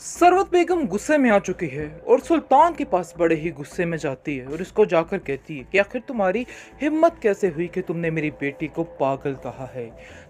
सरवत बेगम गुस्से में आ चुकी है और सुल्तान के पास बड़े ही गुस्से में जाती है और इसको जाकर कहती है कि आखिर तुम्हारी हिम्मत कैसे हुई कि तुमने मेरी बेटी को पागल कहा है।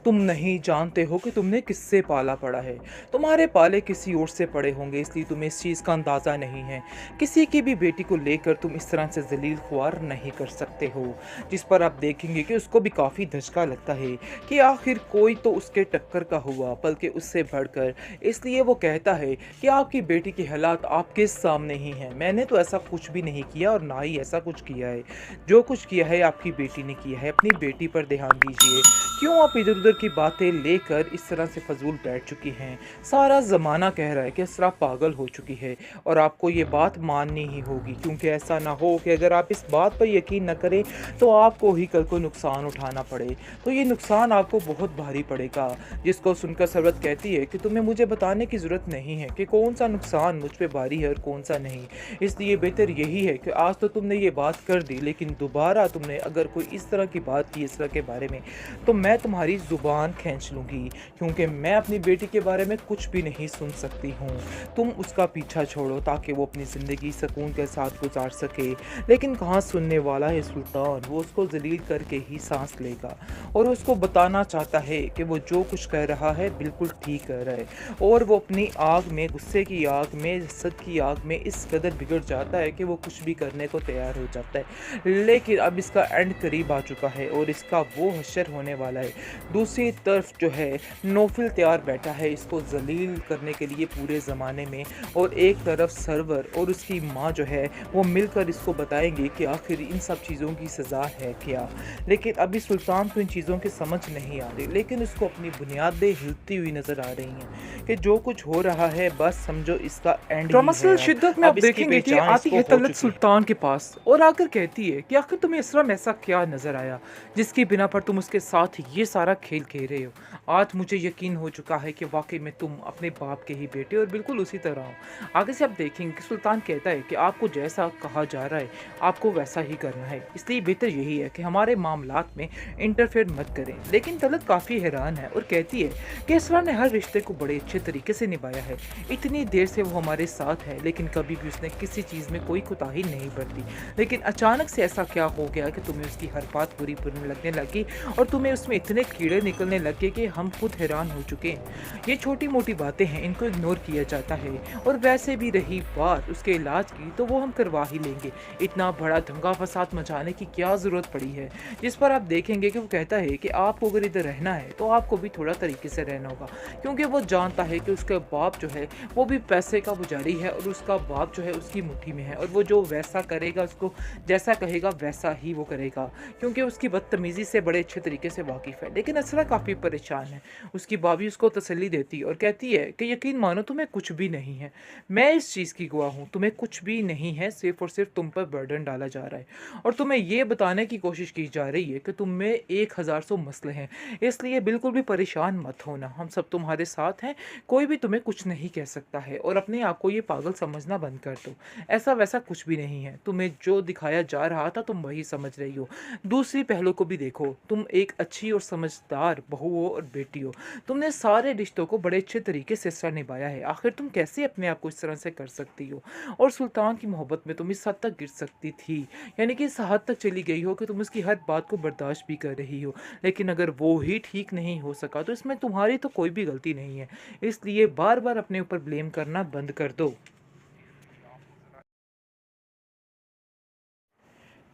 तुम नहीं जानते हो कि तुमने किससे पाला पड़ा है। तुम्हारे पाले किसी और से पड़े होंगे, इसलिए तुम्हें इस चीज़ का अंदाज़ा नहीं है। किसी की भी बेटी को लेकर तुम इस तरह से जलील ख्वार नहीं कर सकते हो। जिस पर आप देखेंगे कि उसको भी काफ़ी धचका लगता है कि आखिर कोई तो उसके टक्कर का हुआ, बल्कि उससे बढ़कर। इसलिए वो कहता है कि आपकी बेटी के हालात आपके सामने ही हैं। मैंने तो ऐसा कुछ भी नहीं किया और ना ही ऐसा कुछ किया है। जो कुछ किया है आपकी बेटी ने किया है। अपनी बेटी पर ध्यान दीजिए। क्यों आप इधर उधर की बातें लेकर इस तरह से फजूल बैठ चुकी हैं। सारा ज़माना कह रहा है कि असरा पागल हो चुकी है और आपको ये बात माननी ही होगी, क्योंकि ऐसा ना हो कि अगर आप इस बात पर यकीन न करें तो आपको ही कल को नुकसान उठाना पड़े। तो ये नुकसान आपको बहुत भारी पड़ेगा। जिसको सुनकर सरवत कहती है कि तुम्हें मुझे बताने की ज़रूरत नहीं है कि कौन सा नुकसान मुझ पे भारी है और कौन सा नहीं। इसलिए बेहतर यही है कि आज तो तुमने ये बात कर दी, लेकिन दोबारा तुमने अगर कोई इस तरह की बात की इस तरह के बारे में, तो मैं तुम्हारी ज़ुबान खींच लूँगी, क्योंकि मैं अपनी बेटी के बारे में कुछ भी नहीं सुन सकती हूँ। तुम उसका पीछा छोड़ो ताकि वो अपनी ज़िंदगी सुकून के साथ गुजार सके। लेकिन कहाँ सुनने वाला है सुल्तान, वो उसको जलील करके ही सांस लेगा और उसको बताना चाहता है कि वो जो कुछ कह रहा है बिल्कुल ठीक कह रहा है। और वो अपनी आग में, गुस्से की आग में, हसद की आग में इस कदर बिगड़ जाता है कि वो कुछ भी करने को तैयार हो जाता है। लेकिन अब इसका एंड करीब आ चुका है और इसका वो हशर होने वाला है। दूसरी तरफ जो है नौफिल तैयार बैठा है इसको जलील करने के लिए पूरे ज़माने में, और एक तरफ सरवर और उसकी माँ जो है वो मिलकर इसको बताएंगे कि आखिर इन सब चीज़ों की सज़ा है क्या। लेकिन अभी सुल्तान को इन चीज़ों की समझ नहीं आ रही, लेकिन उसको अपनी बुनियादें हिलती हुई नज़र आ रही हैं कि जो कुछ हो रहा है बस समझो इसका एंड ही ड्रामासल है। शिद्दत में आप अब इसकी देखेंगे कि पहचान आती इसको है हो तलत चुकी है। सुल्तान के पास और आकर कहती है कि आखिर तुम्हें इसरा में ऐसा क्या नजर आया जिसकी बिना पर तुम उसके साथ ये सारा खेल खेल रहे हो। आज मुझे यकीन हो चुका है कि वाकई में तुम अपने बाप के ही बेटे और बिल्कुल उसी तरह हो। आगे से आप देखेंगे कि सुल्तान कहता है कि आपको जैसा कहा जा रहा है आपको वैसा ही करना है, इसलिए बेहतर यही है कि हमारे मामलात में इंटरफेयर मत करें। लेकिन तलत काफ़ी हैरान है और कहती है कि इसरा ने हर रिश्ते को बड़े अच्छे तरीके से निभाया है। इतनी देर से वो हमारे साथ है, लेकिन कभी भी उसने किसी चीज़ में कोई कोताही नहीं बरती। लेकिन अचानक से ऐसा क्या हो गया कि तुम्हें उसकी हर बात बुरी बुरी लगने लगी और तुम्हें उसमें इतने कीड़े निकलने लगे कि हम खुद हैरान हो चुके हैं। ये छोटी मोटी बातें हैं, इनको इग्नोर किया जाता है। और वैसे भी रही बात उसके इलाज की, तो वो हम करवा ही लेंगे। इतना बड़ा दंगा फसाद मचाने की क्या ज़रूरत पड़ी है। जिस पर आप देखेंगे कि वो कहता है कि आपको अगर इधर रहना है तो आपको भी थोड़ा तरीके से रहना होगा, क्योंकि वो जानता है कि उसका बाप जो है वो भी पैसे का पुजारी है और उसका बाप जो है उसकी मुट्ठी में है, और वो जो वैसा करेगा, उसको जैसा कहेगा वैसा ही वो करेगा, क्योंकि उसकी बदतमीज़ी से बड़े अच्छे तरीके से वाकिफ़ है। लेकिन असरा काफ़ी परेशान है। उसकी भाभी उसको तसल्ली देती है और कहती है कि यकीन मानो तुम्हें कुछ भी नहीं है। मैं इस चीज़ की गवाह हूँ, तुम्हें कुछ भी नहीं है, सिर्फ और सिर्फ तुम पर बर्डन डाला जा रहा है और तुम्हें ये बताने की कोशिश की जा रही है कि तुम में 1000 मसले हैं। इसलिए बिल्कुल भी परेशान मत होना, हम सब तुम्हारे साथ हैं। कोई भी तुम्हें कुछ नहीं कह सकता है और अपने आप को ये पागल समझना बंद कर दो। ऐसा वैसा कुछ भी नहीं है, तुम्हें जो दिखाया जा रहा था तुम वही समझ रही हो। दूसरी पहलू को भी देखो, तुम एक अच्छी और समझदार बहू हो और बेटी हो। तुमने सारे रिश्तों को बड़े अच्छे तरीके से सर निभाया है, आखिर तुम कैसे अपने आप को इस तरह से कर सकती हो। और सुल्तान की मोहब्बत में तुम इस हद तक गिर सकती थी, यानी कि इस हद तक चली गई हो कि तुम उसकी हर बात को बर्दाश्त भी कर रही हो। लेकिन अगर वो ही ठीक नहीं हो सका तो इसमें तुम्हारी तो कोई भी गलती नहीं है। इसलिए बार बार अपने ऊपर ब्लेम करना बंद कर दो।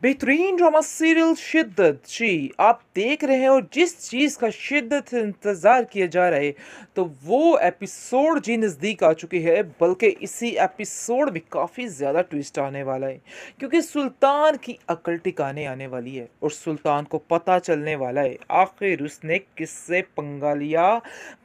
बेहतरीन ड्रामा सीरियल शिद्दत जी आप देख रहे हैं, और जिस चीज़ का शिद्दत से इंतज़ार किया जा रहा है तो वो एपिसोड जी नज़दीक आ चुकी है। बल्कि इसी एपिसोड में काफ़ी ज़्यादा ट्विस्ट आने वाला है, क्योंकि सुल्तान की अकल टिकाने आने वाली है और सुल्तान को पता चलने वाला है आखिर उसने किससे पंगा लिया।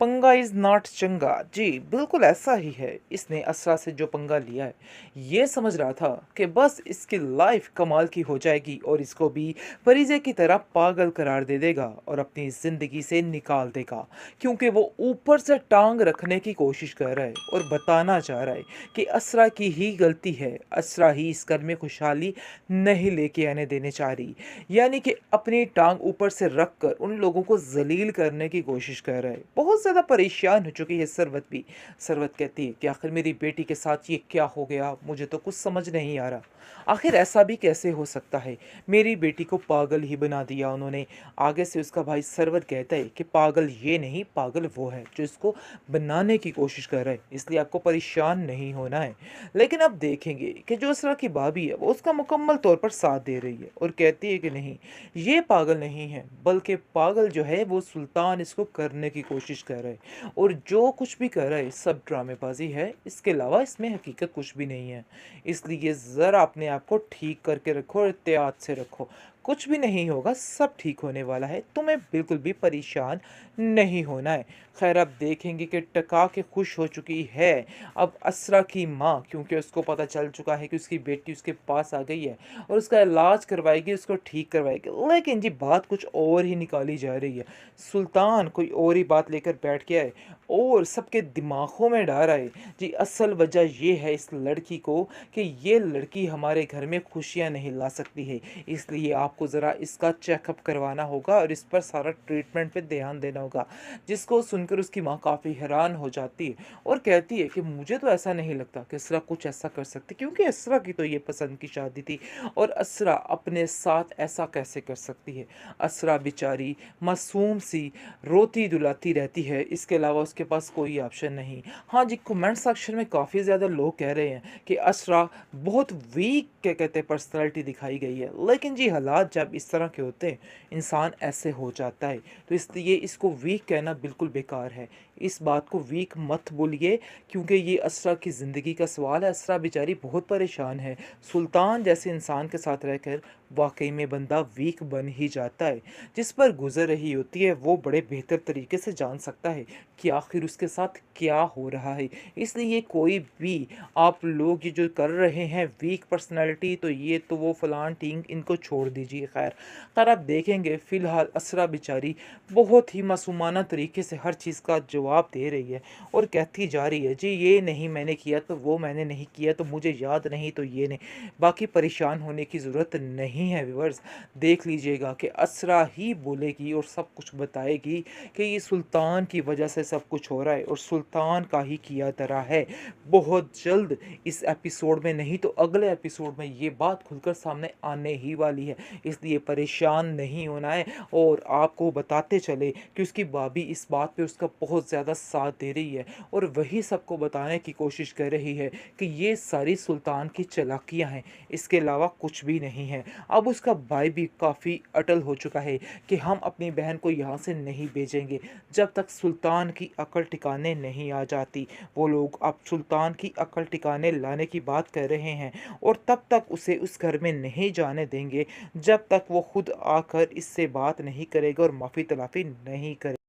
पंगा इज़ नॉट चंगा जी, बिल्कुल ऐसा ही है। इसने असरा से जो पंगा लिया है, ये समझ रहा था कि बस इसकी लाइफ कमाल की हो जाएगी और इसको भी फरीजे की तरह पागल करार दे देगा और अपनी ज़िंदगी से निकाल देगा, क्योंकि वो ऊपर से टांग रखने की कोशिश कर रहा है और बताना चाह रहा है कि असरा की ही गलती है, असरा ही इस घर में खुशहाली नहीं लेके आने देने चाह रही। यानी कि अपनी टांग ऊपर से रख कर उन लोगों को जलील करने की कोशिश कर रहा है। बहुत ज़्यादा परेशान हो चुकी है सरवत भी। सरवत कहती है कि आखिर मेरी बेटी के साथ ये क्या हो गया, मुझे तो कुछ समझ नहीं आ रहा। आखिर ऐसा भी कैसे हो सकता है, मेरी बेटी को पागल ही बना दिया उन्होंने। आगे से उसका भाई सरवर कहता है कि पागल ये नहीं, पागल वो है जो इसको बनाने की कोशिश कर रहा है, इसलिए आपको परेशान नहीं होना है। लेकिन अब देखेंगे कि जो असरा की भाभी है वो उसका मुकम्मल तौर पर साथ दे रही है और कहती है कि नहीं, ये पागल नहीं है, बल्कि पागल जो है वो सुल्तान इसको करने की कोशिश कर रहा है और जो कुछ भी कर रहा है सब ड्रामेबाजी है, इसके अलावा इसमें हकीकत कुछ भी नहीं है। इसलिए ज़रा अपने आप को ठीक करके रखो और एहतियात से रखो, कुछ भी नहीं होगा, सब ठीक होने वाला है, तुम्हें बिल्कुल भी परेशान नहीं होना है। खैर अब देखेंगे कि टका के खुश हो चुकी है अब असरा की माँ, क्योंकि उसको पता चल चुका है कि उसकी बेटी उसके पास आ गई है और उसका इलाज करवाएगी, उसको ठीक करवाएगी। लेकिन जी बात कुछ और ही निकाली जा रही है, सुल्तान कोई और ही बात लेकर बैठ गया है और सबके दिमागों में डाल रहा है। जी असल वजह ये है इस लड़की को कि ये लड़की हमारे घर में खुशियाँ नहीं ला सकती है, इसलिए आपको ज़रा इसका चेकअप करवाना होगा और इस पर सारा ट्रीटमेंट पे ध्यान देना होगा। जिसको सुनकर उसकी माँ काफ़ी हैरान हो जाती है और कहती है कि मुझे तो ऐसा नहीं लगता कि असरा कुछ ऐसा कर सकती, क्योंकि असरा की तो ये पसंद की शादी थी और असरा अपने साथ ऐसा कैसे कर सकती है। असरा बेचारी मासूम सी रोती दुलाती रहती है, इसके अलावा उसके पास कोई ऑप्शन नहीं। हाँ जी, कमेंट सेक्शन में काफ़ी ज़्यादा लोग कह रहे हैं कि असरा बहुत वीक क्या कहते हैं पर्सनैलिटी दिखाई गई है, लेकिन जी हालात जब इस तरह के होते हैं इंसान ऐसे हो जाता है, तो इसलिए इसको वीक कहना बिल्कुल बेकार है। इस बात को वीक मत बोलिए, क्योंकि ये असरा की ज़िंदगी का सवाल है। असरा बेचारी बहुत परेशान है, सुल्तान जैसे इंसान के साथ रहकर वाकई में बंदा वीक बन ही जाता है। जिस पर गुजर रही होती है वो बड़े बेहतर तरीके से जान सकता है कि आखिर उसके साथ क्या हो रहा है। इसलिए कोई भी आप लोग ये जो कर रहे हैं वीक पर्सनालिटी, तो ये तो वो फलान टींग, इनको छोड़ दीजिए। खैर आप देखेंगे फ़िलहाल असरा बेचारी बहुत ही मासूमाना तरीके से हर चीज़ का जवाब दे रही है और कहती जा रही है जी ये नहीं मैंने किया, तो वो मैंने नहीं किया, तो मुझे याद नहीं, तो ये नहीं। बाकी परेशान होने की ज़रूरत नहीं है व्यूअर्स, देख लीजिएगा कि असरा ही बोलेगी और सब कुछ बताएगी कि ये सुल्तान की वजह से सब कुछ हो रहा है और सुल्तान का ही किया धरा है। बहुत जल्द इस एपिसोड में, नहीं तो अगले एपिसोड में ये बात खुलकर सामने आने ही वाली है, इसलिए परेशान नहीं होना है। और आपको बताते चले कि उसकी भाभी इस बात पे उसका बहुत ज़्यादा साथ दे रही है और वही सबको बताने की कोशिश कर रही है कि ये सारी सुल्तान की चालाकियाँ हैं, इसके अलावा कुछ भी नहीं है। अब उसका भाई भी काफ़ी अटल हो चुका है कि हम अपनी बहन को यहाँ से नहीं भेजेंगे जब तक सुल्तान की अकल ठिकाने नहीं आ जाती। वो लोग अब सुल्तान की अकल ठिकाने लाने की बात कर रहे हैं और तब तक उसे उस घर में नहीं जाने देंगे जब तक वो खुद आकर इससे बात नहीं करेगा और माफ़ी तलाफ़ी नहीं करेगा।